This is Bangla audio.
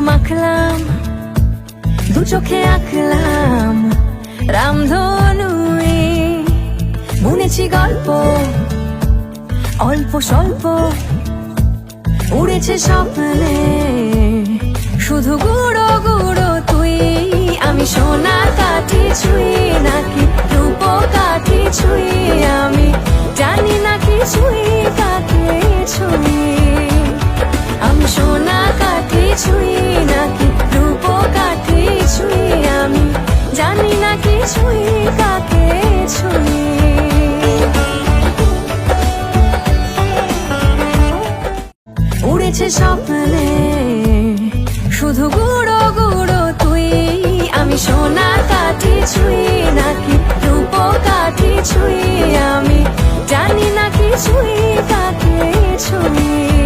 মাখলাম, দু চোখে আঁকলাম রামধনুই, বুনেছি গল্প অল্প স্বল্প, উড়েছে স্বপ্নে শুধু গুঁড়ো গুঁড়ো তুই। আমি সোনা কাঠি ছুঁই নাকি রূপ কাঠি ছুঁই, আমি জানি না কিছুই কাকে ছুঁই। আমি সোনা কাঠি ছুঁই নাকি রূপ কাঠি ছুঁই, আমি জানি না কিছুই কাকে ছুঁই। উড়েছে স্বপ্নে শুধু গুঁড়ো গুঁড়ো তুই। আমি সোনা কাঠি ছুঁই নাকি রূপ কাঠি ছুঁই, আমি জানি না কিছুই কাকে ছুঁই।